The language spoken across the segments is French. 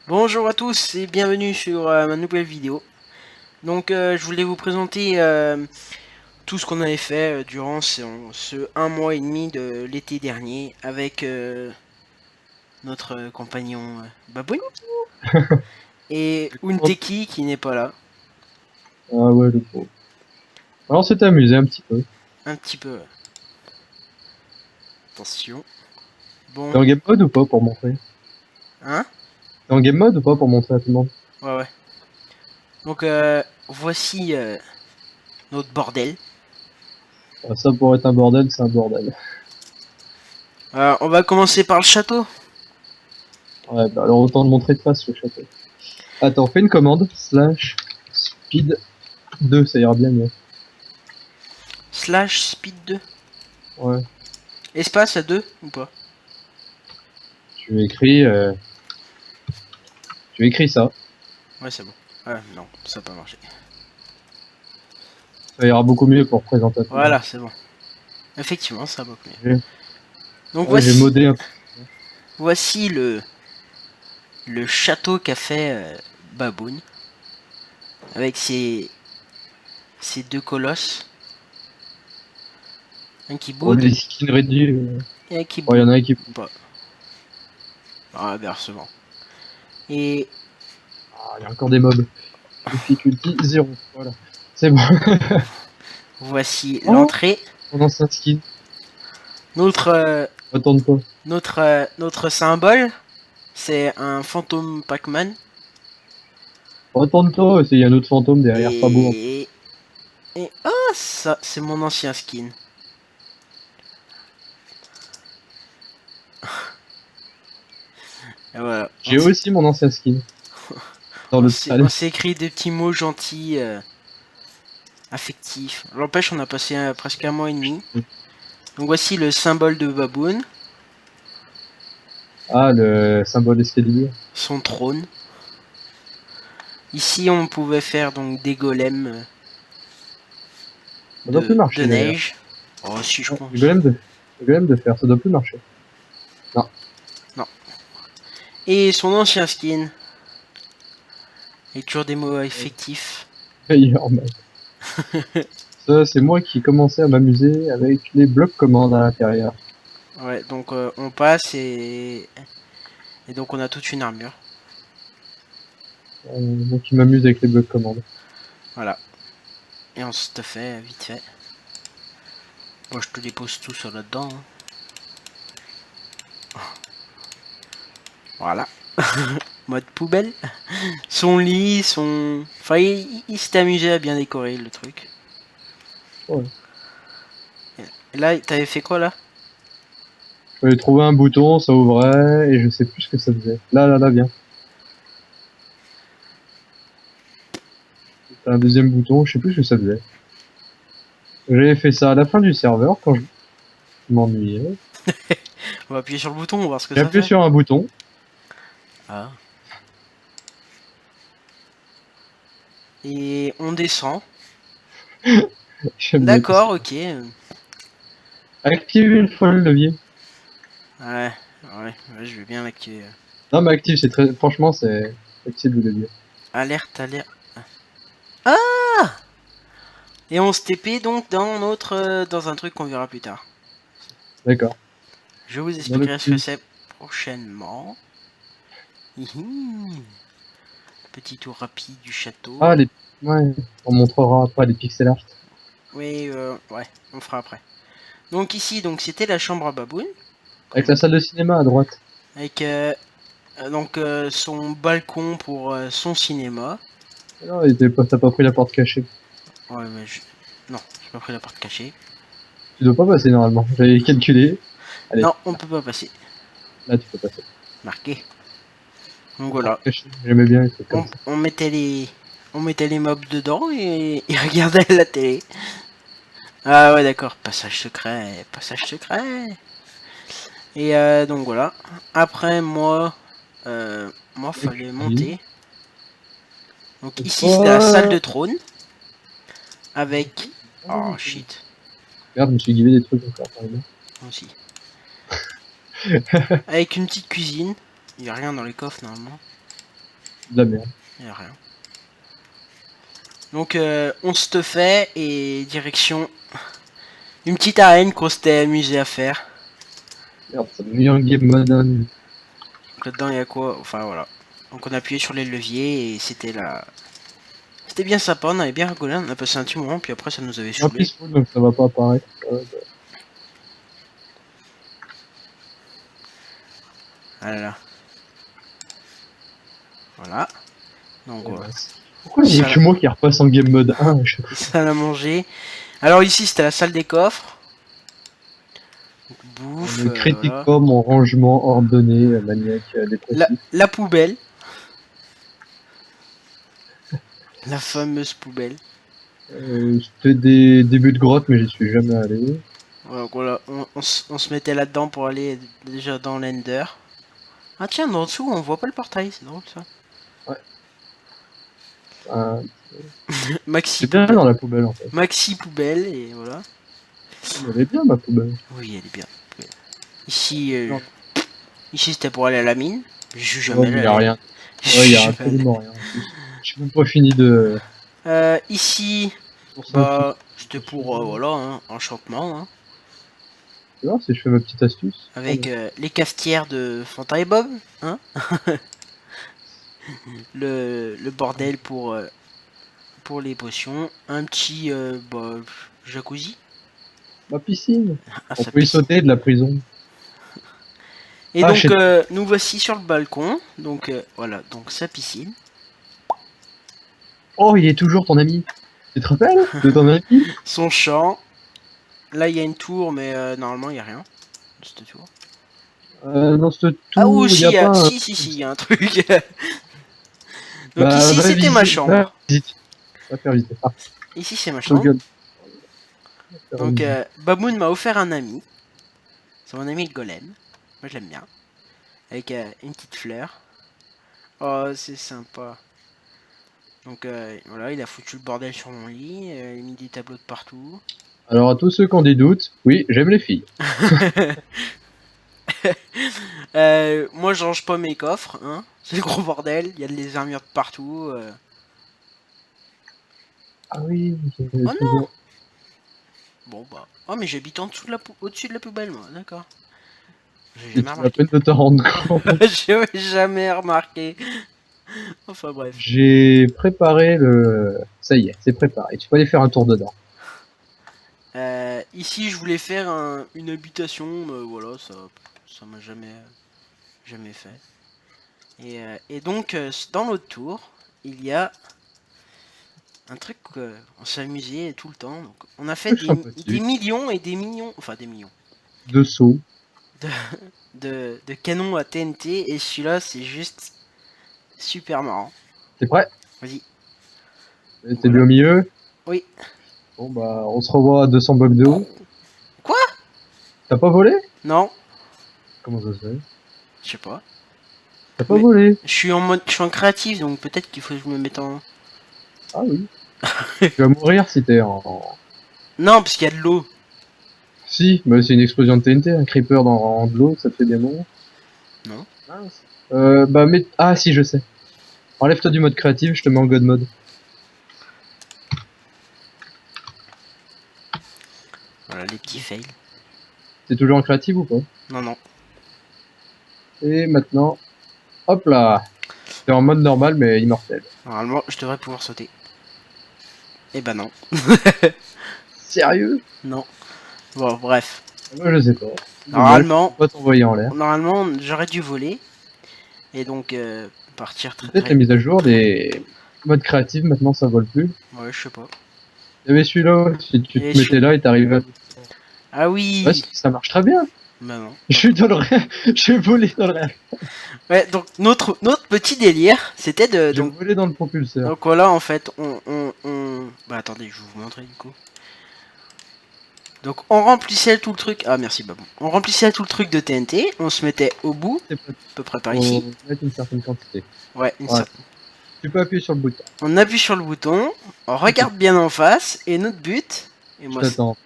Bonjour à tous et bienvenue sur ma nouvelle vidéo. Donc je voulais vous présenter tout ce qu'on avait fait durant ce 1 mois et demi de l'été dernier avec notre compagnon Baboun et Unteki qui n'est pas là. Ah ouais, le pauvre. Alors, on s'est amusé un petit peu. Un petit peu. Attention. Bon. T'es en game mode ou pas pour montrer? Hein? T'es en game mode ou pas pour montrer à tout le monde? Ouais ouais. Donc voici notre bordel. Ah, ça, pour être un bordel, c'est un bordel. On va commencer par le château. Ouais, bah alors autant le montrer de face, le château. Attends, fais une commande, slash speed 2, ça ira bien mieux. Slash speed 2. Ouais, Espace à 2 ou pas? tu écris, tu écris ça. Ouais c'est bon. Ah non, ça n'a pas marché. Ça ira beaucoup mieux pour présenter à tout le monde. Voilà, c'est bon. Effectivement, ça va beaucoup mieux. J'ai Donc ouais, j'ai modé un peu. voici le château qu'a fait Baboun avec ses deux colosses. Un qui Oh, boude les skins réduits. et un qui Oh, il y boude en a un qui... pas. Ah, inversement. Et Ah, il y a encore des mobs. Difficulty 0. Voilà. C'est bon. voici Oh, l'entrée. mon ancien skin. Notre, Attends pas. notre symbole, c'est un fantôme Pac-Man. Retourne-toi, il y a un autre fantôme derrière, pas beau. Et, et ah, ça, c'est mon ancien skin. Et voilà. J'ai aussi mon ancien skin dans le On salle. s'est écrit des petits mots gentils. Affectif. L'empêche, on a passé presque 1 mois et demi. Donc voici le symbole de Baboun, Ah, le symbole escalier. son trône. Ici, on pouvait faire donc des golems Ça doit plus de marcher d'ailleurs. neige. Oh, si je Ouais, pense. le golem de fer, ça doit plus marcher. Non, Non. Et son ancien skin. Et toujours des mots affectifs. meilleur mec. Ça, c'est moi qui commençais à m'amuser avec les blocs commandes à l'intérieur. Ouais, donc on passe et donc on a toute une armure. Donc, qui m'amuse avec les blocs commandes. Voilà. Et on se te fait vite fait. Moi, je te dépose tout sur là-dedans. Hein. Voilà. Mode poubelle. Son lit, son... Enfin, il s'était amusé à bien décorer le truc. Ouais. Et là, t'avais fait quoi là? J'avais trouvé un bouton, ça ouvrait, et je sais plus ce que ça faisait. Là, viens. T'as un deuxième bouton, je sais plus ce que ça faisait. J'avais fait ça à la fin du serveur quand je m'ennuyais. On va appuyer sur le bouton, on va voir ce que J'ai ça appuyé fait. sur un bouton. Ah. Et on descend. J'aime bien tout ça. D'accord, ok. Activer une fois le levier. Ouais, ouais, je vais bien l'activer. Non, mais active, c'est très, franchement, c'est facile de le dire. Alerte, alerte. Ah. Et on se TP donc dans dans un truc qu'on verra plus tard. D'accord. Je vous Dans le expliquerai ce que petit. c'est prochainement. Hihi. Petit tour rapide du château. Ah, les, ouais, on montrera après les pixel art. Oui, ouais, on fera après. Donc ici, donc c'était la chambre à Baboun, Avec la salle de cinéma à droite. avec donc son balcon pour son cinéma. Non, t'as pas pris la porte cachée. Ouais, mais non, j'ai pas pris la porte cachée. Tu dois pas passer normalement. J'avais calculé. Allez, Non, on peut pas passer. là, tu peux passer. Marqué. Donc Porte voilà, cachée, j'aimais bien les trucs comme ça. on mettait les mobs dedans et ils regardaient la télé. Ah ouais, d'accord, passage secret, passage secret. Et donc voilà. Après moi Et fallait puis, monter. Donc cette ici c'était la salle de fois... trône avec. Oh shit, Merde, je me suis givé des trucs encore, par exemple. moi aussi. Avec une petite cuisine. Il y a rien dans les coffres normalement. De la merde. Y a rien. Donc on se fait et direction une petite arène qu'on s'était amusé à faire. Merde, ça me met un game mode. Donc là-dedans il y a quoi? Enfin voilà. Donc on appuyait sur les leviers et c'était là. C'était bien sympa, on avait bien rigolé, on a passé un petit moment, puis après ça nous avait Un saoulé. peaceful, donc ça va pas apparaître. Ah là là. Voilà. Donc voilà. Pourquoi il y a que moi qui repasse en game mode 1 à chaque fois? Salle à manger. Alors ici c'était la salle des coffres. Donc, bouffe. On ne critique Voilà. pas mon rangement ordonné, maniaque, dépressif. La poubelle. La fameuse poubelle. C'était des débuts de grotte, mais j'y suis jamais allé. Donc voilà, on se mettait là-dedans pour aller déjà dans l'Ender. Ah tiens, en dessous on voit pas le portail, c'est drôle ça. Maxi C'est bien poubelle. dans la poubelle en fait. Maxi poubelle et voilà. Elle est bien ma poubelle. Oui, elle est bien. Ici, Non. ici c'était pour aller à la mine. Je suis Ouais, jamais mais allé. y a rien. Je Ouais, y a suis absolument rien. J'ai même pas fini de. ici, Pour ça, bah, c'était pour voilà, hein, enchantement, hein, tu vois, si je fais ma petite astuce. avec les cafetières de Fanta et Bob, hein, le bordel pour les potions, un petit bah, jacuzzi. Ma piscine. Ah, On ça peut y pique. sauter de la prison. Et Ah, donc shit. nous voici sur le balcon, donc voilà, donc sa piscine. Oh, il est toujours ton ami. Tu te rappelles de ton ami? Son champ. Là, il y a une tour, mais normalement, il n'y a rien. Cette tour. Dans ce tour, Ah, oui, il y a pas un... si, il y a un truc. Donc, Bah, ici, va c'était ma visiter, chambre. va faire visiter. Ah, Ici, c'est ma chambre. regarde. Donc, Baboon m'a offert un ami. C'est mon ami le golem. Moi, je l'aime bien. Avec une petite fleur. Oh, c'est sympa. Donc, voilà, il a foutu le bordel sur mon lit. Il a mis des tableaux de partout. Alors, à tous ceux qui ont des doutes, oui, j'aime les filles. Moi, je range pas mes coffres, hein. C'est le gros bordel. Il y a des armures de partout. Ah oui, Oh non. Bon bah. Oh mais j'habite en dessous de au-dessus de la poubelle moi, d'accord. J'ai c'est jamais la remarqué. peine de te rendre compte. J'ai jamais remarqué. Enfin bref. J'ai préparé le... Ça y est, c'est préparé. Tu peux aller faire un tour dedans. Ici je voulais faire une habitation, mais voilà, ça m'a jamais fait. Et donc dans l'autre tour, il y a un truc on s'est amusé tout le temps. Donc, on a fait des millions et des millions, enfin des millions. De sauts. De canons à TNT et celui-là c'est juste super marrant. T'es prêt? Vas-y. T'es bien au milieu? Oui. Bon bah, on se revoit à 200 blocs de haut. Quoi? T'as pas volé? Non. Comment ça se fait? Je sais pas. T'as pas Mais- volé? Je suis en créatif donc peut-être qu'il faut que je me mette en... Ah oui. Tu vas mourir si t'es en... Non parce qu'il y a de l'eau. Si, bah c'est une explosion de TNT, un creeper dans de l'eau, ça te fait bien mourir. Non. Bah mais... Ah si, je sais. Enlève-toi du mode créatif, je te mets en god mode. Voilà les petits fails. T'es toujours en créatif ou pas? Non non. Et maintenant... Hop là! T'es en mode normal mais immortel. Normalement je devrais pouvoir sauter. Eh ben non. Sérieux? Non. Bon bref. Moi je sais pas. Normalement, Je peux pas t'envoyer en l'air. j'aurais dû voler. Et donc partir très Peut-être très... la mise à jour des modes créatifs, maintenant ça vole plus. Ouais je sais pas. Il y avait celui-là, si tu Et te mettais là et t'arrivais à... Ah oui. Ouais, ça marche très bien. Bah non. Je suis dans le rêve. J'ai volé dans le rêve. Ouais donc notre petit délire c'était de... J'ai Donc, volé dans le propulseur. donc voilà en fait Bah attendez je vais vous montrer du coup. Donc on remplissait tout le truc... Ah merci Babou. On remplissait tout le truc de TNT, on se mettait au bout, C'est à peu près par pour ici. mettre une certaine quantité. Ouais, Ouais. Tu peux appuyer sur le bouton. on appuie sur le bouton, on regarde bien en face, et notre but... Et Je moi, t'attends.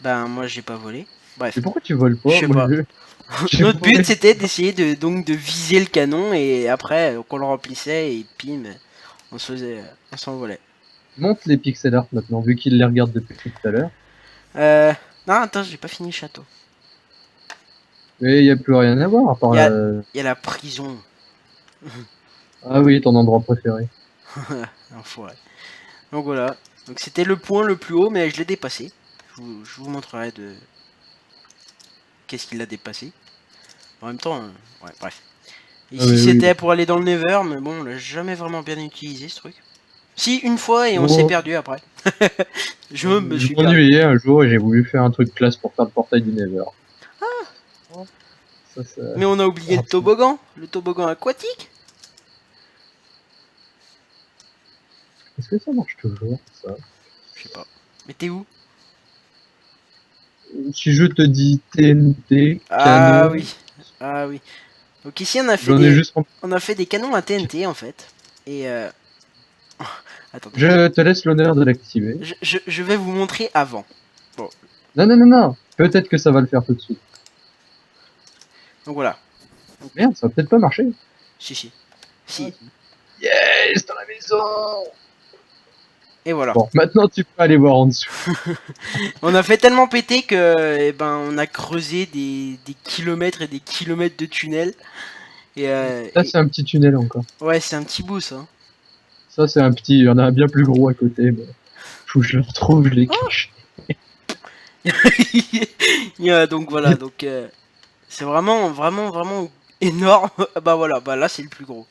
ben moi j'ai pas volé. Bref. Mais pourquoi tu voles pas? Je sais Moi, pas. Notre but c'était d'essayer de viser le canon et après qu'on le remplissait et pim, on s'envolait. Monte les pixel art maintenant, vu qu'il les regarde depuis tout à l'heure. Euh, non, attends, j'ai pas fini le château. Mais il n'y a plus rien à voir à part Il y a, la... il y a la prison. Ah oui, ton endroit préféré. Enfoiré. Donc voilà. Donc c'était le point le plus haut, mais je l'ai dépassé. Je vous montrerai de qu'est-ce qu'il a dépassé. En même temps, ouais, bref. Ici oui, c'était oui. pour aller dans le Nether, mais bon, on l'a jamais vraiment bien utilisé ce truc. Si, une fois et on Bon, s'est perdu après. Je me je suis perdu. m'ennuyais un jour et j'ai voulu faire un truc classe pour faire le portail du Nether. Ça... Mais on a oublié le toboggan aquatique. Est-ce que ça marche toujours, ça? Je sais pas. Mais t'es où? Si je te dis TNT, Ah canon, oui. Ah oui. Donc ici on a fait j'en ai juste... des canons à TNT en fait. Et attendez. Je te laisse l'honneur de l'activer. Je vais vous montrer avant. Bon. Non, non, non, non. Peut-être que ça va le faire tout de suite. Donc voilà. Merde, ça va peut-être pas marcher. Si. Si. Yes, dans la maison. Et voilà. Bon, maintenant tu peux aller voir en dessous. On a fait tellement péter que on a creusé des kilomètres et des kilomètres de tunnels. Et, Ça, c'est un petit tunnel encore. ouais, c'est un petit bout ça. Ça, c'est un petit... Il y en a un bien plus gros à côté, mais... Faut que je le retrouve, je l'ai caché. Donc voilà, donc c'est vraiment énorme. Bah voilà, bah là c'est le plus gros.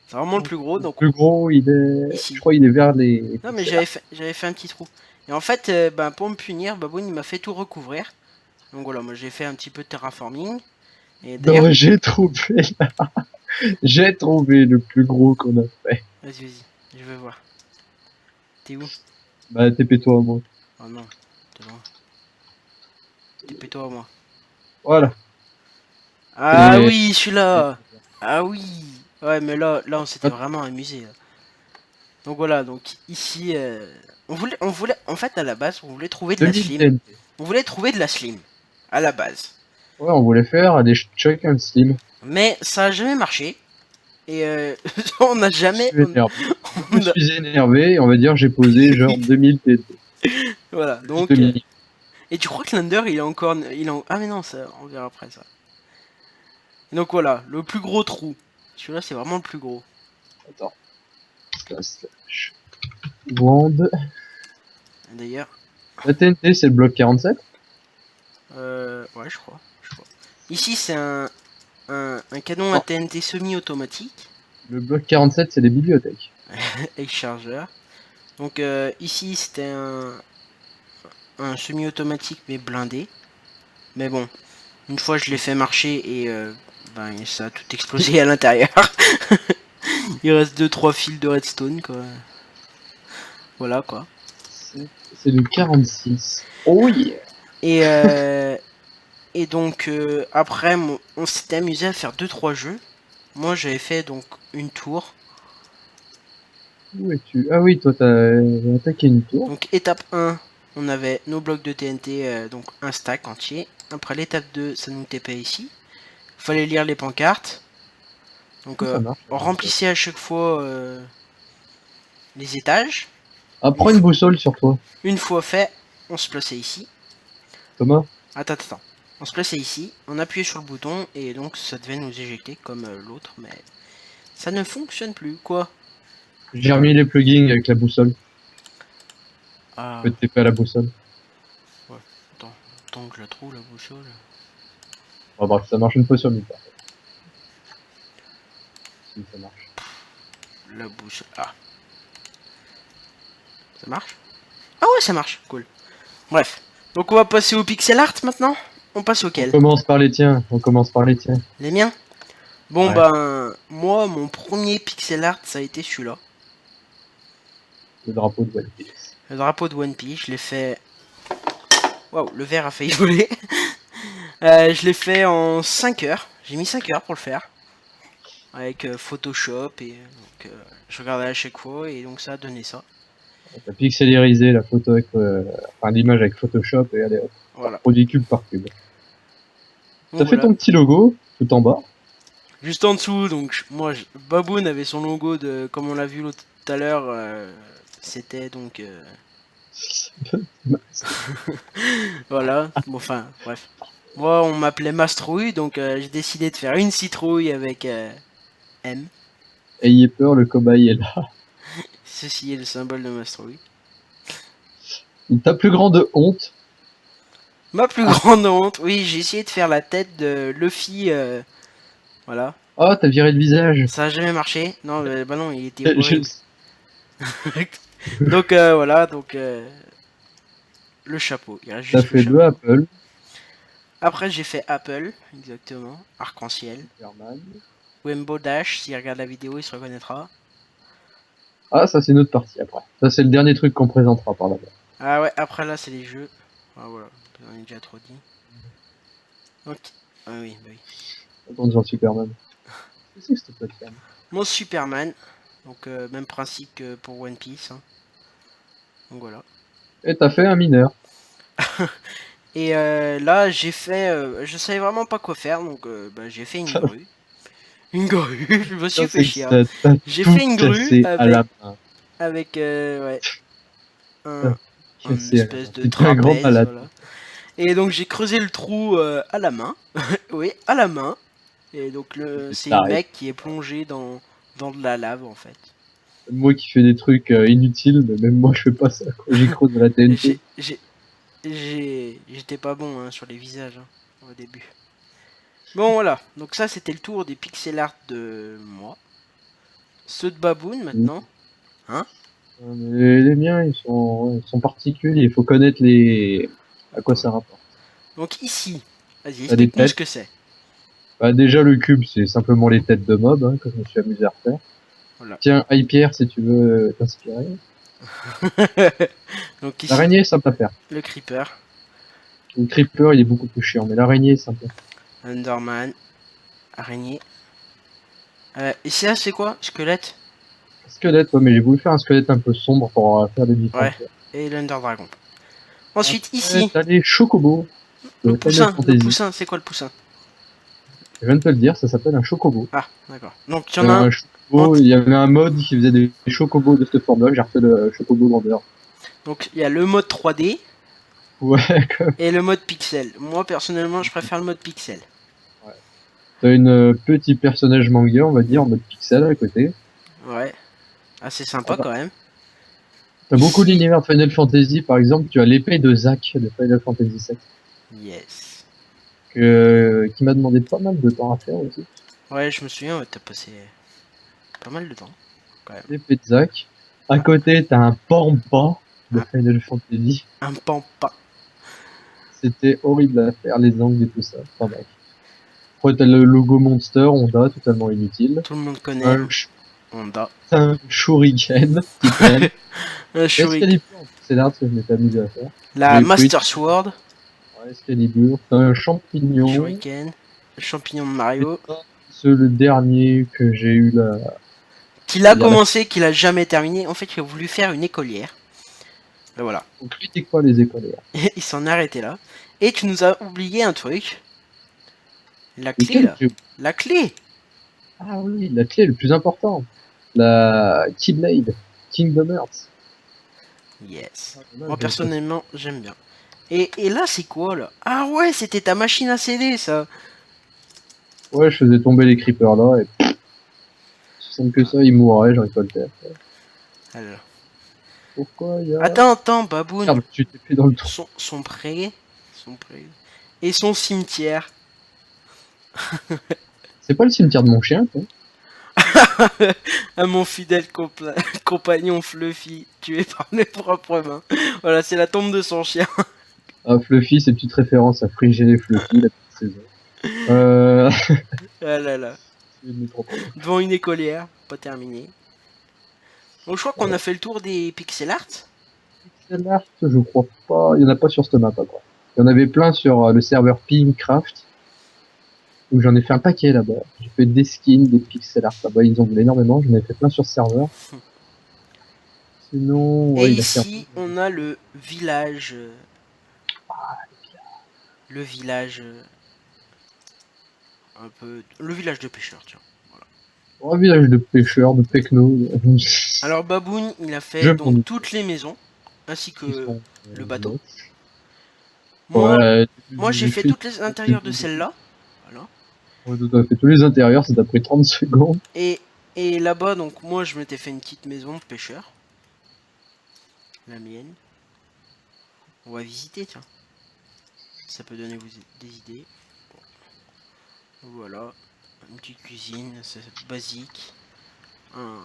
C'est vraiment le plus gros, Le donc plus gros, il est... ici. Je crois il est vers les... Non mais j'avais fait un petit trou. Et en fait, pour me punir, Baboun il m'a fait tout recouvrir. Donc voilà, moi j'ai fait un petit peu de terraforming. Et d'ailleurs, Non, j'ai trouvé là. J'ai trouvé le plus gros qu'on a fait. vas-y, je vais voir. T'es où? Bah, TP-toi au moins. Oh non, t'es loin. TP-toi à moi. Voilà. Ah Et... oui, celui-là. Ah oui. Ouais, mais là on s'était vraiment amusé. Là. Donc voilà, donc ici, on voulait, en fait à la base, on voulait trouver de la 2000 slim. TNT. On voulait trouver de la slim, à la base. Ouais, on voulait faire des chuck and slim. Mais ça a jamais marché. Et on n'a Je jamais... suis énervé. Je on a- suis énervé et on va dire j'ai posé genre 2000 TNT. Voilà, Plus donc... 2000. et tu crois que l'Under, il est encore... Ah mais non, ça, on verra après ça. Et donc voilà, le plus gros trou. Celui-là, c'est vraiment le plus gros. Attends. Slash. Wand. D'ailleurs, La TNT, c'est le bloc 47. ouais, je crois. Ici, c'est un canon à TNT semi-automatique. Le bloc 47, c'est les bibliothèques. Avec chargeur. Donc ici, c'était un semi-automatique mais blindé. Mais bon, une fois je l'ai fait marcher et ça a tout explosé à l'intérieur. Il reste 2-3 fils de redstone quoi. Voilà quoi. C'est le 46. Oh yeah. Et, et donc après on s'était amusé à faire 2-3 jeux. Moi j'avais fait donc une tour. Où es-tu? Ah oui, toi t'as attaqué une tour. Donc étape 1, on avait nos blocs de TNT, donc un stack entier. Après l'étape 2, ça nous TP ici. Fallait lire les pancartes. Donc Ça marche. on remplissait à chaque fois les étages. Ah, prends une boussole sur toi, Une fois fait, on se plaçait ici. Thomas. Attends. On se plaçait ici, on appuyait sur le bouton et donc ça devait nous éjecter comme l'autre, mais ça ne fonctionne plus. Quoi? J'ai remis les plugins avec la boussole. Ah, Je peux te TP à la boussole. ouais. Attends que je la trouve la boussole. Oh, bref, ça marche une fois sur 1000. Si ça marche. La boussole. Ah. Ça marche? Ah ouais, ça marche. Cool. Bref. Donc on va passer au pixel art maintenant. On passe auquel? On commence par les tiens. Les miens? Bon Ouais. moi mon premier pixel art ça a été celui-là. Le drapeau de One Piece. Le drapeau de One Piece, je l'ai fait... Waouh, le verre a failli voler. Je l'ai fait en 5 heures. J'ai mis 5 heures pour le faire. Avec Photoshop et donc je regardais à chaque fois et donc ça a donné ça. T'as pixelisé la photo avec, enfin l'image avec Photoshop et allez hop. Voilà. Produit cube par cube. Donc T'as fait voilà. ton petit logo tout en bas. Juste en dessous, donc Baboon avait son logo de, comme on l'a vu l'autre tout à l'heure, c'était donc voilà. Bon, enfin, bref. Moi, on m'appelait Mastrouille, donc j'ai décidé de faire une citrouille avec M. Ayez peur, le cobaye est là. Ceci est le symbole de Mastrouille. Ta plus grande honte. Ma plus Ah, grande honte, oui, j'ai essayé de faire la tête de Luffy, voilà. oh, t'as viré le visage. Ça a jamais marché. Non, bah non, il était Je- horrible. Donc voilà, donc le chapeau, il reste T'as juste le fait deux chapeau. Apple. Après j'ai fait Apple, exactement, arc-en-ciel. Superman. Wembo Dash, s'il regarde la vidéo, il se reconnaîtra. Ah, ça c'est une autre partie après. Ça c'est le dernier truc qu'on présentera par là-bas. Ah ouais, après là c'est les jeux. Ah voilà, j'en ai déjà trop dit. Donc, ah oui, bah oui. Attends, genre Superman. Qu'est-ce que c'est que cette plateforme? Mon Superman, donc même principe que pour One Piece, hein. Donc voilà. Et t'as fait un mineur. Et là j'ai fait, je savais vraiment pas quoi faire, donc bah, j'ai fait une grue. Une grue, je me suis Ça, fait c'est que chier, hein. t'as J'ai tout fait une grue cassé à la main. avec ouais, T'as un, tout un cassé à la espèce main. de T'es un grand trapèze, malade. voilà. Et donc j'ai creusé le trou à la main. Oui, à la main. Et donc T'es c'est le taré. mec qui est plongé dans de la lave en fait. Moi qui fais des trucs inutiles, mais même moi je fais pas ça. Quoi. J'y creuse de la TNT. J'ai- j'ai- J'étais pas bon hein, sur les visages hein, au début. Bon voilà, donc ça c'était le tour des pixel art de moi. Ceux de Baboon maintenant. Hein? Mais les miens, ils sont particuliers. Il faut connaître les... à quoi ça rapporte. Donc ici, vas-y, T'as des explique-nous ce têtes. que c'est. Bah, déjà, le cube, c'est simplement les têtes de mobs hein, que je me suis amusé à refaire. Voilà. Tiens, Pierre, si tu veux t'inspirer. Donc ici, L'araignée est simple à faire. le creeper, Le creeper, il est beaucoup plus chiant, mais l'araignée est simple à faire. Enderman, araignée. Et ça c'est quoi? Squelette? Squelette, ouais, mais j'ai voulu faire un squelette un peu sombre pour faire des Ouais. différentes couleurs. Et l'Under Dragon. Ensuite Après, ici, t'as les chocobos de Final le Fantasy. poussin, c'est quoi le poussin? Je viens de te le dire, ça s'appelle un chocobo. Ah, d'accord. Donc il y en C'est a un un en chocobo, il y avait un mode qui faisait des chocobos de cette forme-là, j'ai refait le chocobo grandeur. Donc il y a le mode 3D Ouais, comme... et le mode pixel. Moi personnellement, je préfère le mode pixel. ouais. T'as une petit personnage manga, on va dire, en mode pixel à côté. Ouais, assez Ah sympa bah, quand même. t'as beaucoup Ici, d'univers de Final Fantasy, par exemple, tu as l'épée de Zack de Final Fantasy VII, yes. qui m'a demandé pas mal de temps à faire aussi. Ouais, je me souviens, ouais, t'as passé pas mal de temps quand même. L'épée de Zack. À côté, t'as un Pampa de Un, Final Fantasy. un pampa. C'était horrible à faire, les angles et tout ça. Enfin bref. Après, t'as le logo Monster, Honda, totalement inutile. Tout le monde connaît Un, Honda. un Shuriken qui traîne. Un Shuriken. Excalibur, c'est l'art que je m'étais amusé à faire. La Et puis, Master Sword. ouais, Excalibur, t'as un champignon. Shuriken. Le champignon de Et Mario. t'as le dernier que j'ai eu là. Qu'il a Il y a la... commencé, qu'il a jamais terminé. En fait, il a voulu faire une écolière. Et voilà. On critique pas les écoliers. Il s'en est arrêté là. Et tu nous as oublié un truc. La clé Lequel là. La clé. Ah oui, la clé le plus important. La Keyblade. Kingdom Hearts. Yes. Ah, là, Moi j'ai pas- personnellement, j'aime bien. Et là, c'est quoi là? Ah ouais, c'était ta machine à CD ça. Ouais, je faisais tomber les creepers là et si simple que ça, ils mourraient, j'aurais pas le faire. Alors. Pourquoi il y a... Attends, Baboun. Merde, tu t'es fait dans le trou. Son pré. Son pré. Et son cimetière. C'est pas le cimetière de mon chien, quoi. À mon fidèle compagnon Fluffy, tué par mes propres mains. Voilà, c'est la tombe de son chien. Ah, Fluffy, c'est une petite référence à Frigel et Fluffy, la petite saison. Euh... Ah là là. c'est une métropole. Devant une écolière, pas terminé. Donc je crois qu'on Ouais. a fait le tour des pixel art. Pixel art, je crois pas. Il y en a pas sur cette map, quoi. Il y en avait plein sur le serveur Pinkcraft, où j'en ai fait un paquet là-bas. J'ai fait des skins, des pixel art là-bas, ils en voulaient énormément. J'en ai fait plein sur ce serveur. Sinon, Et ouais, il a fait un ici, on a le village. Le village un peu le village de pêcheurs, tiens. Un village de pêcheurs, de techno. Alors Baboon, il a Je fait donc m'en toutes les maisons, ainsi qui que sont le bateau. moches. Moi, Ouais, moi j'ai j'ai fait fait toutes les intérieurs de celle-là. Voilà. ouais, tout à fait. Tous les intérieurs, ça t'a pris 30 secondes. Et, et là-bas, donc moi je m'étais fait une petite maison de pêcheur. La mienne. On va visiter, tiens. Ça peut donner vous des idées. Voilà. Une petite cuisine, c'est basique. Un,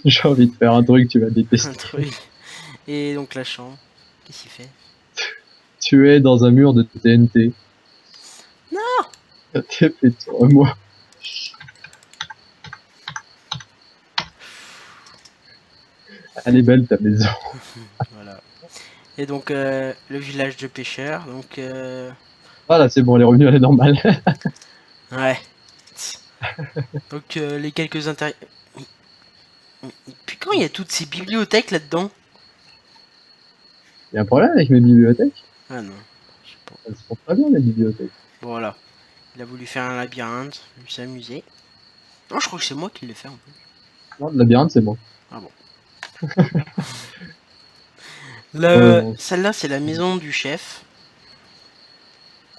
J'ai envie de faire un truc, tu vas un détester. truc. Et donc la chambre. Qu'est-ce qu'il fait? Tu es dans un mur de TNT. T'es fait toi, moi. Elle est belle ta maison. Voilà. Et donc le village de pêcheurs. Donc Voilà, c'est bon, elle est revenue à la normale. ouais. Donc les quelques intérieurs. Puis quand il y a toutes ces bibliothèques là-dedans? Il y a un problème avec mes bibliothèques. Ah non. Je sais pas. Elles se portent pas bien, les bibliothèques. Voilà. Il a voulu faire un labyrinthe, il s'est amusé. Non, je crois que c'est moi qui l'ai fait en plus. Non, le labyrinthe, c'est bon. Ah bon. Non. Celle-là, c'est la maison du chef.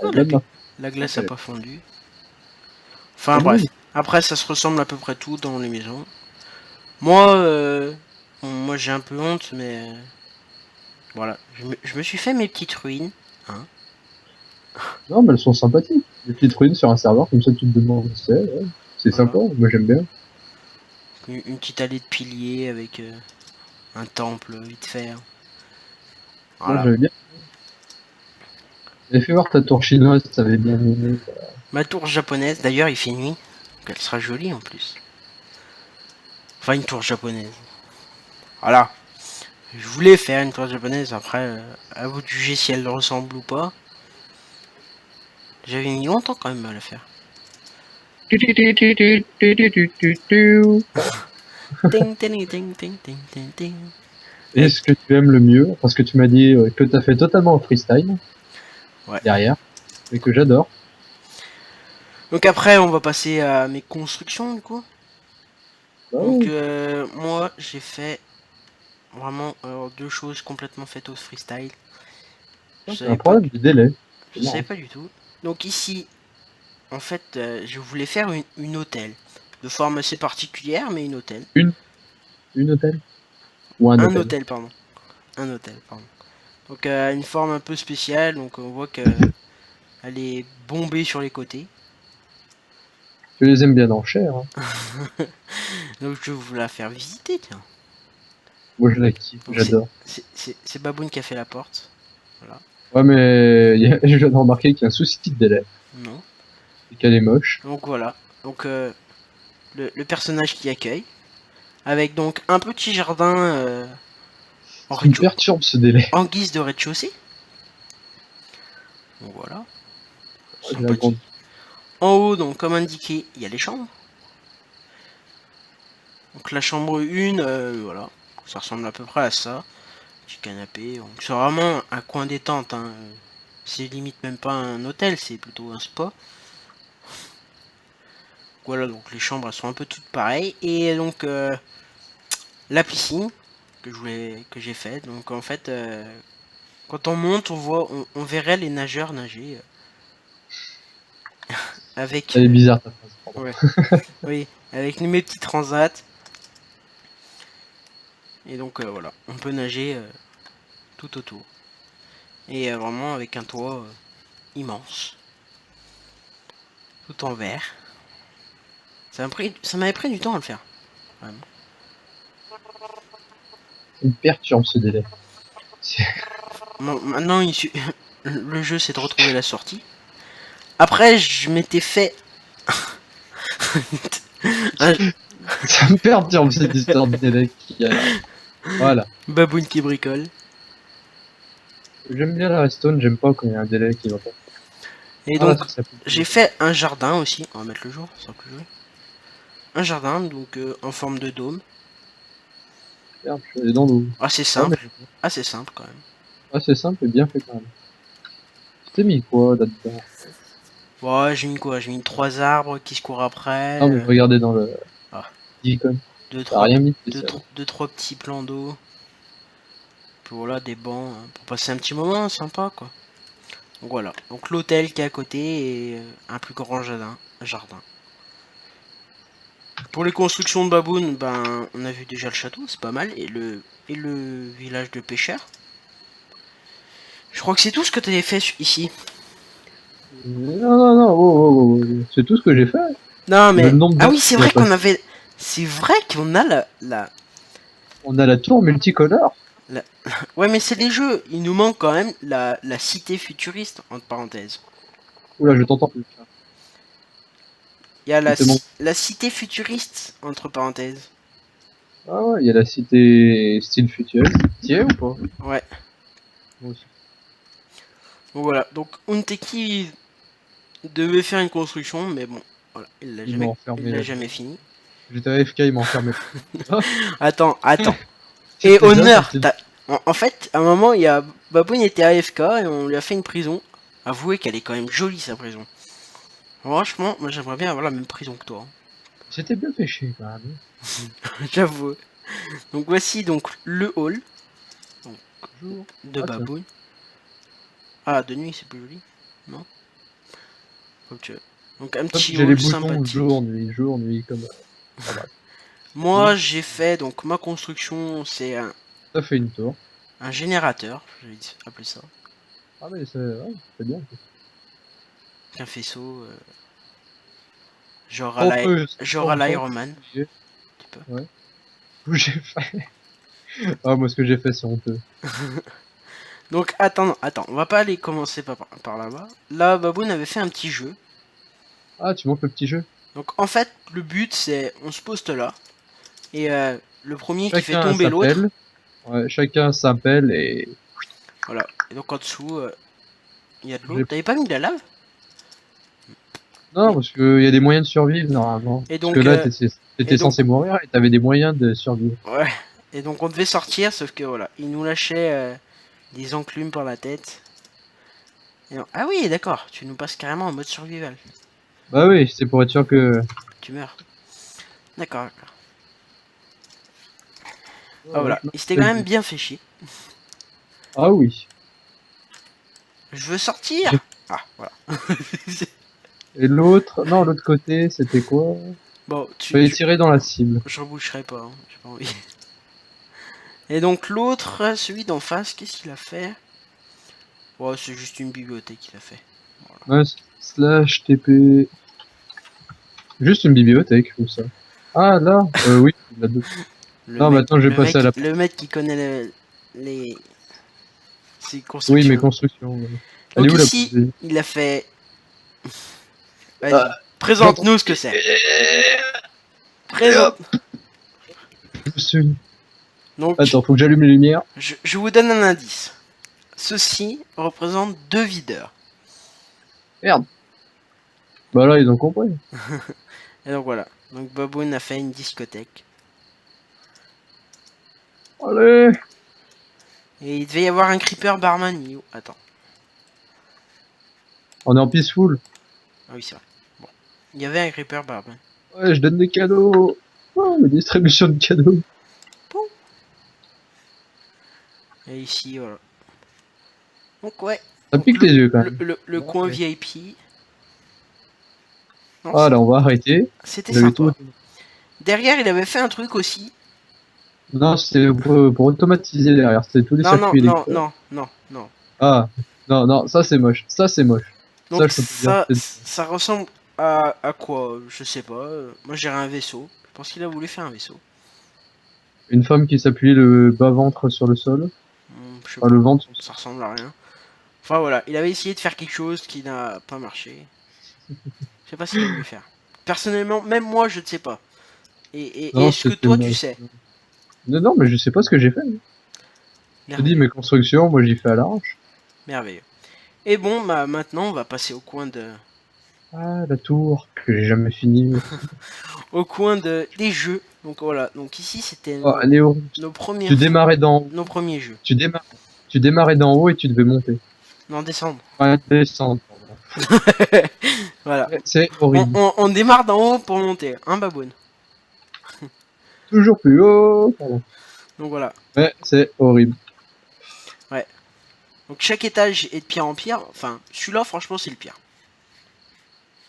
Elle Oh, est bonne, la glace a Elle est- pas fondu. Enfin Ah bref. bon. Après, ça se ressemble à peu près tout dans les maisons. Moi, moi j'ai un peu honte, mais voilà. Je me suis fait mes petites ruines. Hein. Non, mais elles sont sympathiques. Des petites ruines sur un serveur, comme ça tu te demandes où c'est. Ouais. C'est Voilà. sympa, moi j'aime bien. Une petite allée de piliers avec un temple vite fait. Hein. Moi Voilà. j'aime bien. J'ai fait voir ta tour chinoise, ça avait bien aimé. Ma tour japonaise, d'ailleurs, il fait nuit. Donc elle sera jolie en plus. Enfin, une tour japonaise. Voilà. Je voulais faire une tour japonaise, après, à vous de juger si elle ressemble ou pas. J'avais mis longtemps quand même à la faire. Ting, ting, ting, ting, ting, ting, ting. Et ce que tu aimes le mieux, parce que tu m'as dit que tu as fait totalement en freestyle Ouais. derrière, et que j'adore. Donc après, on va passer à mes constructions du coup. Bah Donc oui, moi, j'ai fait vraiment deux choses complètement faites au freestyle. Je c'est un savais pas, problème de délai. C'est je savais marrant. pas du tout. Donc ici, en fait, je voulais faire une hôtel de forme assez particulière, mais une hôtel. Une hôtel ou un Un hôtel. hôtel, pardon. Un hôtel, pardon. Donc une forme un peu spéciale. Donc on voit que elle est bombée sur les côtés. Tu les aimes bien en chair. Hein. Donc je vais vous la faire visiter, tiens. Moi je la kiffe, Donc j'adore. c'est Baboon qui a fait la porte. Voilà. Ouais, mais je viens de remarquer qu'il y a un souci de délai, Non. et qu'elle est moche. Donc voilà. Donc le personnage qui accueille. Avec donc un petit jardin Ça me perturbe ce délai. en guise de rez-de-chaussée. Donc voilà. Je la compte. Sympathique. En haut, donc comme indiqué, il y a les chambres. Donc la chambre 1, voilà. Ça ressemble à peu près à ça. Petit canapé. Donc c'est vraiment un coin détente. Hein. C'est limite même pas un hôtel, c'est plutôt un spa. Voilà, donc les chambres elles sont un peu toutes pareilles. Et donc la piscine que j'ai faite. Donc en fait, quand on monte, on verrait les nageurs nager avec, Elle est bizarre ta phrase, pardon. ouais, oui, avec mes petits transats. Et donc voilà, on peut nager tout autour. Et vraiment avec un toit immense, tout en verre. Ça m'avait pris du temps à le faire, vraiment. Ça me perturbe ce délai. Bon, maintenant, le jeu c'est de retrouver la sortie. Après, je m'étais fait un Ça me perturbe cette histoire de délai qu'il y a là. Voilà. baboune qui bricole. J'aime bien la redstone, j'aime pas quand il y a un délai qui va pas. Et Ah là, donc, ça coupe. j'ai fait un jardin aussi. On va mettre le jour, ça sera plus joli. Un jardin, donc en forme de dôme. Merde, je suis allé dans l'eau. Assez Ah, mais simple. Assez simple quand même. c'est simple et bien fait quand même. Tu t'es mis quoi là-dedans? Ouais, j'ai mis quoi? J'ai mis 3 arbres qui se courent après. Non, mais regardez dans le Ah. icône. Deux, T'as trois, rien mis de deux, spécial. deux, trois petits plans d'eau. Puis voilà, des bancs pour passer un petit moment sympa quoi. Donc voilà. Donc l'hôtel qui est à côté et un plus grand jardin. Pour les constructions de Baboun, ben on a vu déjà le château, c'est pas mal, et le village de pêcheurs. Je crois que c'est tout ce que tu avais fait ici. Non, non, non, c'est tout ce que j'ai fait. Non Le mais nombre ah d'heures oui c'est qu'on a vrai qu'on passé. avait, c'est vrai qu'on a On a la tour multicolore. ouais mais c'est les jeux. Il nous manque quand même la cité futuriste entre parenthèses. Oula, je t'entends plus. Il y a Il te manque. la cité futuriste entre parenthèses. Ah ouais, il y a la cité style futuriste. T'y es ou pas? Ouais. Moi aussi. Donc voilà. Donc Unteki devait faire une construction, mais bon, voilà, Ils m'ont il enfermé l'a là-dedans. jamais fini. J'étais AFK, ils m'ont enfermé. Ah, Attends. Et c'était bien honneur, facile. en fait, à un moment, il y a Baboun était AFK et on lui a fait une prison. Avouez qu'elle est quand même jolie sa prison. Franchement, moi j'aimerais bien avoir la même prison que toi. C'était bien pêché quand même. J'avoue. Donc voici donc le hall donc, Bonjour. de Ah tiens. Baboun. Ah, de nuit c'est plus joli, non? Ok. Donc un Hop, petit j'ai les hall boutons sympathique. jour, nuit, comme. Ah bah, Moi j'ai fait donc ma construction, c'est ça fait une tour. un générateur, je vais appeler ça. Ah mais c'est ouais, c'est bien. Un faisceau, genre Trop à peu l'Iron Man, un bougé. petit peu. Ouais. J'ai fait. Ah moi ce que j'ai fait c'est honteux. Donc attends, on va pas aller commencer par là-bas. Là, Baboun avait fait un petit jeu. Ah tu montes le petit jeu. Donc en fait, le but c'est, on se poste là, et le premier qui fait Chacun tomber l'autre, s'appelle. Ouais, chacun s'appelle et. voilà. Et donc en dessous, il y a de l'eau. j'ai- T'avais pas mis de la lave? Non Et, parce que y a des moyens de survivre normalement. et Parce que donc, là euh, et t'étais donc, censé mourir et t'avais des moyens de survivre. ouais. Et donc on devait sortir, sauf que voilà, il nous lâchait des enclumes par la tête. Ah oui, d'accord, tu nous passes carrément en mode survival. Bah oui, c'est pour être sûr que. Tu meurs. D'accord. Ah Ouais, voilà, je me il s'était quand rappelle même plus. bien fait chier. Ah oui. Je veux sortir. Ah, voilà. Et l'autre, non, l'autre côté, c'était quoi? Bon, Fallait tirer dans la cible. je reboucherai pas, hein, j'ai pas envie. Et donc l'autre, celui d'en face, qu'est-ce qu'il a fait? Ouais, c'est juste une bibliothèque qu'il a fait. Ouais, slash TP. Juste une bibliothèque, ou ça. Ah, là, oui, il a deux. Non, maintenant je vais passer à la. Le mec qui connaît les ses Oui, mes constructions. constructions. Ouais. Elle est Donc où la ici, poubelle? il a fait. Vas-y, Ah, j'entends. présente-nous ce que c'est. Et Présente. hop, je me suis. Donc, Attends, faut que j'allume les lumières. je vous donne un indice. Ceci représente 2 videurs. Merde. Bah là, ils ont compris. Et donc voilà. Donc Baboon a fait une discothèque. Allez. Et il devait y avoir un creeper barman. Attends. On est en peaceful. Ah oui, c'est vrai. Bon. Il y avait un creeper barman. Ouais, je donne des cadeaux. Oh, la distribution de cadeaux. Pou. Et ici, voilà. Donc ouais. Ça Donc, pique les yeux quand même. le coin Ouais. VIP. Non, Ah, là, on va arrêter. c'était J'avais tout. sympa. Derrière, il avait fait un truc aussi. Non, c'était pour automatiser derrière. C'était tous les Non, non, circuits non, électriques. non, non, non. Ah, non, non, ça c'est moche. Ça c'est moche. Ça, Donc je peux te dire. ça ressemble à quoi? Je sais pas. Moi, j'irais un vaisseau. Je pense qu'il a voulu faire un vaisseau. Une femme qui s'appuie le bas-ventre sur le sol. Je sais Enfin, pas. le ventre sur le sol. Ça ressemble à rien. Enfin voilà, il avait essayé de faire quelque chose qui n'a pas marché. Je sais pas ce qu'il a voulu faire. Personnellement, même moi, je ne sais pas. Et Non, est-ce que c'était toi, tu moche. sais? Non, non, mais je sais pas ce que j'ai fait. Je te dis, Merveilleux. mes constructions, moi j'y fais à l'arrache. Merveilleux. Et bon, bah maintenant, on va passer Ah, la tour, que j'ai jamais fini. des jeux. Donc voilà. Donc ici, c'était Oh, elle est horrible. nos Tu premières fois, démarrais d'en haut. nos premiers jeux. Tu démarrais d'en haut et tu devais monter. Non, descendre. Ouais, descendre. Pardon. Voilà. C'est On, horrible. on démarre d'en haut pour monter, hein, baboune. Toujours plus haut. Pardon. Donc voilà. Ouais, c'est horrible. Ouais. Donc chaque étage est de pire en pire. Enfin, celui-là, franchement, c'est le pire.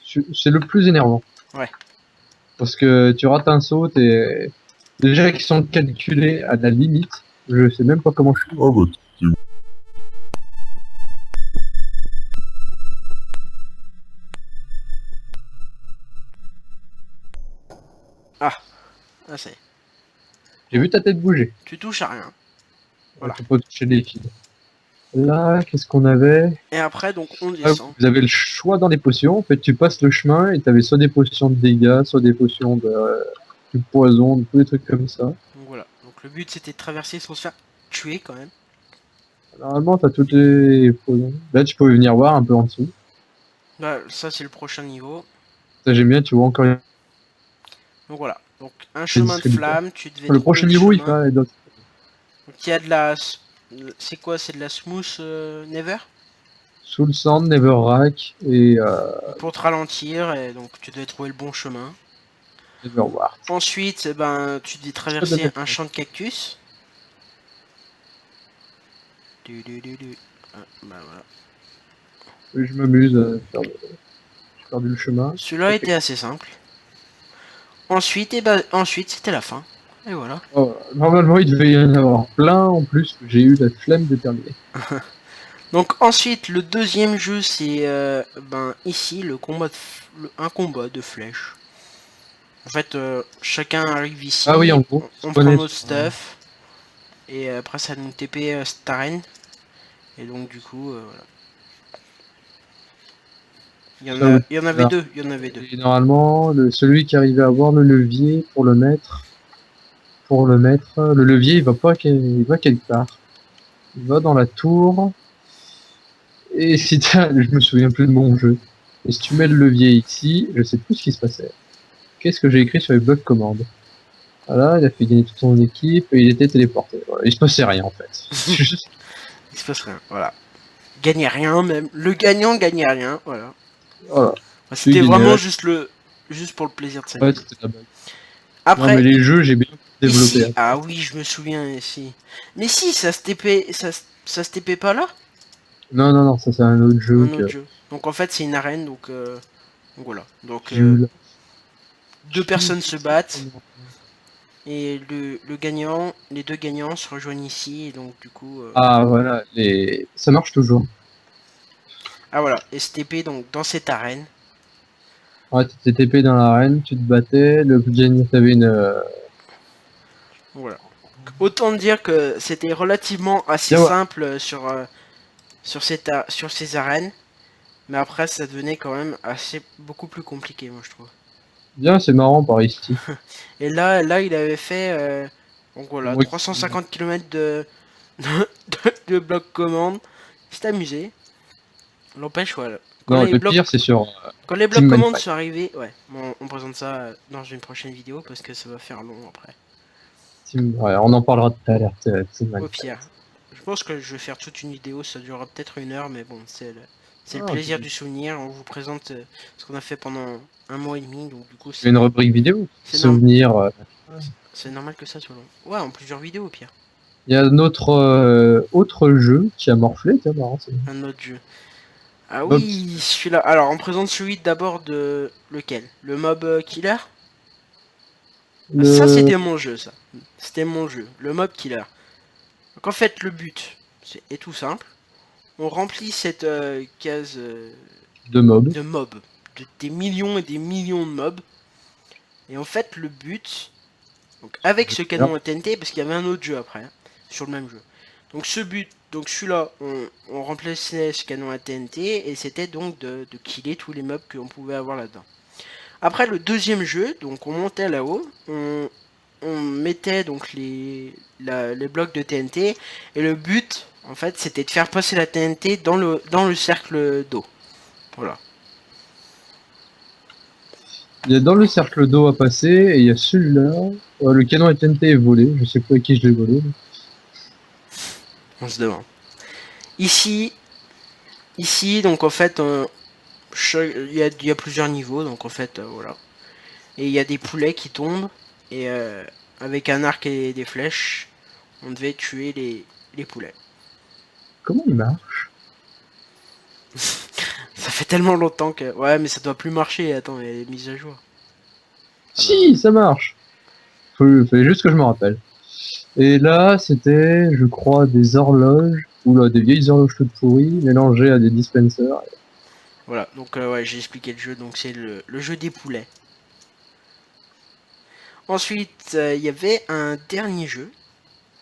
C'est le plus énervant. Ouais. Parce que tu rates un saut, t'es déjà qui sont calculés à la limite. Je sais même pas comment je suis. Ah bah, c'est Ah, ça y est. J'ai vu ta tête bouger. Tu touches à rien. Voilà. Faut pas toucher les fils. Là, qu'est-ce qu'on avait? Et après, donc, on Ah, descend. vous avez le choix dans les potions. En fait, tu passes le chemin et t'avais soit des potions de dégâts, soit des potions de poison, de tous les trucs comme ça. Donc voilà. Donc le but, c'était de traverser sans se faire tuer quand même. Normalement, t'as toutes les potions. Là, tu peux venir voir un peu en dessous. Là, ça, c'est le prochain niveau. Ça, j'aime bien, tu vois encore Donc voilà. Donc un chemin de distributeur. flamme, tu devais Le trouver prochain le niveau, il chemin. fait d'autres. Donc il y a de la... C'est quoi? C'est de la smooth never? Soul Sand, Neverrack et Pour te ralentir, et donc tu devais trouver le bon chemin. Neverwart. Ensuite, eh ben, tu devais traverser un champ de cactus. Ah, bah voilà. Oui, je m'amuse à faire j'ai perdu le chemin. Celui-là était assez simple. Ensuite, et ben, ensuite c'était la fin. Et voilà. Oh, normalement, il devait y en avoir plein en plus. J'ai eu la flemme de terminer. Donc ensuite, le deuxième jeu, c'est ben ici le combat un combat de flèches. En fait, chacun arrive ici. Ah oui, en gros, on prend spawnait notre sur, stuff. Et après, ça nous TP cette arène. Et donc du coup, voilà. Il y en avait là. deux. Il y en avait deux. Et normalement, celui qui arrivait à avoir le levier pour le mettre, le levier, il va quelque part. Il va dans la tour. Et si je me souviens plus de mon jeu. Et si tu mets le levier ici, je sais plus ce qui se passait. Qu'est-ce que j'ai écrit sur les blocs commandes? Voilà, il a fait gagner toute son équipe et il était téléporté. Voilà, il se passait rien en fait. Il se passe rien. Voilà. Gagnait rien même. Le gagnant gagnait rien. Voilà. Voilà. C'était Oui, vraiment génial. juste pour le plaisir de Ouais, s'amuser. c'était la blague. Non, mais Après, les jeux, j'ai bien développé. ici, Hein. ah oui, je me souviens ici. Mais si, ça se TP, ça se TP pas là? Non, non, non, ça c'est un autre jeu Un que autre jeu. Donc en fait, c'est une arène, donc voilà. Donc Jules. deux personnes se battent et le gagnant, les deux gagnants se rejoignent ici et donc du coup. Ah voilà, ça marche toujours. Ah voilà, STP donc dans cette arène. Ouais, tu t'es TP dans l'arène, tu te battais, le gagnant t'avais une. Voilà. Autant dire que c'était relativement assez Bien, ouais. simple sur ces arènes, mais après ça devenait quand même assez beaucoup plus compliqué, moi je trouve. Bien, c'est marrant par ici. Et là il avait fait donc voilà Ouais, 350 km de blocs commande. Il s'est amusé. L'empêche voilà. Non, le pire c'est sur Quand les blocs Team commandes Manfight. sont arrivés, ouais, bon, on présente ça dans une prochaine vidéo parce que ça va faire long après. Ouais, on en parlera tout à l'heure. Team Au Manfight. pire. Je pense que je vais faire toute une vidéo, ça durera peut-être 1 heure, mais bon, c'est le Ah, plaisir ok. du souvenir. On vous présente ce qu'on a fait pendant 1 mois et demi, donc du coup, C'est une rubrique vidéo. c'est Souvenir. c'est normal que ça soit long. Ouais, en plusieurs vidéos au pire. Il y a notre autre jeu qui a morflé, tiens, marrant. Un autre jeu. Ah Mob. oui, celui-là. Alors, on présente celui d'abord de lequel? Le Mob Killer? Ah, ça, c'était mon jeu, ça. C'était mon jeu, le Mob Killer. Donc en fait, le but est tout simple. On remplit cette case de mob. de mobs, des millions et des millions de mobs. Et en fait, le but, donc avec ce canon à TNT, parce qu'il y avait un autre jeu après, hein, sur le même jeu. Donc donc celui-là, on remplaçait ce canon à TNT, et c'était donc de killer tous les mobs qu'on pouvait avoir là-dedans. Après le deuxième jeu, donc on montait là-haut, on mettait donc les blocs de TNT, et le but, en fait, c'était de faire passer la TNT dans le cercle d'eau. Voilà. Il y a dans le cercle d'eau à passer et il y a celui-là. Le canon à TNT est volé. Je sais pas à qui je l'ai volé. On se demande. Ici, donc en fait, Il y a plusieurs niveaux, donc en fait, voilà. Et il y a des poulets qui tombent, et avec un arc et des flèches, on devait tuer les poulets. Comment il marche? Ça fait tellement longtemps que... Ouais, mais ça doit plus marcher, attends, il y a des mises à jour. Ah bah... Si, ça marche. Fallait juste que je me rappelle. Et là, c'était, je crois, des horloges, ou là, des vieilles horloges toutes pourries, mélangées à des dispensers. Voilà, donc ouais, j'ai expliqué le jeu, donc c'est le jeu des poulets. Ensuite, il y avait un dernier jeu,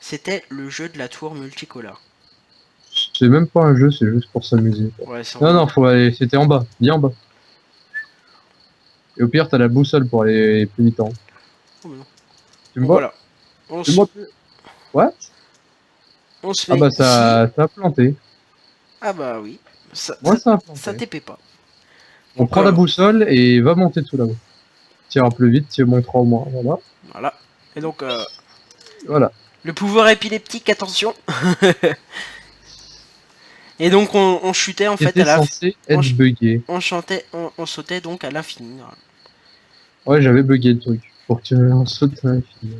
c'était le jeu de la tour multicolore. C'est même pas un jeu, c'est juste pour s'amuser, quoi. Ouais, c'est Non, vraiment... non, faut aller, c'était en bas, bien en bas. Et au pire, t'as la boussole pour aller plus vite en haut. Oh, mais non. Tu me Bon, vois? voilà, on Tu me se, vois plus? Ouais? on se Ah fait bah ici. ça a planté. Ah bah oui, Moi, ça a ça planté. TP pas. On Donc prend la boussole et va monter dessous là-haut. Tu iras plus vite, tu monteras au moins. Voilà. voilà. Et donc, Voilà. le pouvoir épileptique, attention. Et donc, on chutait en Qui fait était à la... censé On, être buggé. on sautait donc à l'infini. Voilà. Ouais, j'avais buggé le truc. Pour que tu en sautes à l'infini.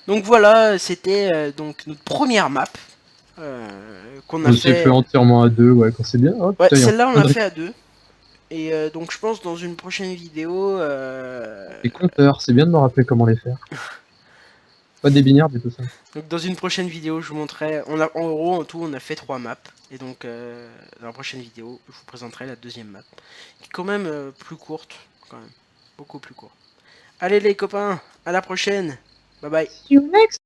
Donc voilà, c'était donc notre première map qu'on a On s'est fait fait. entièrement à deux, ouais, quand c'est bien. Oh Ouais, putain, il y a celle-là on plein l'a de fait à deux. Et donc je pense dans une prochaine vidéo, les compteurs, c'est bien de me rappeler comment les faire. Pas des binaires et tout ça. donc dans une prochaine vidéo, je vous montrerai. On a en gros en tout on a fait 3 maps. Et donc dans la prochaine vidéo, je vous présenterai la deuxième map, qui est quand même plus courte, quand même, beaucoup plus courte. Allez les copains, à la prochaine. Bye bye. See you next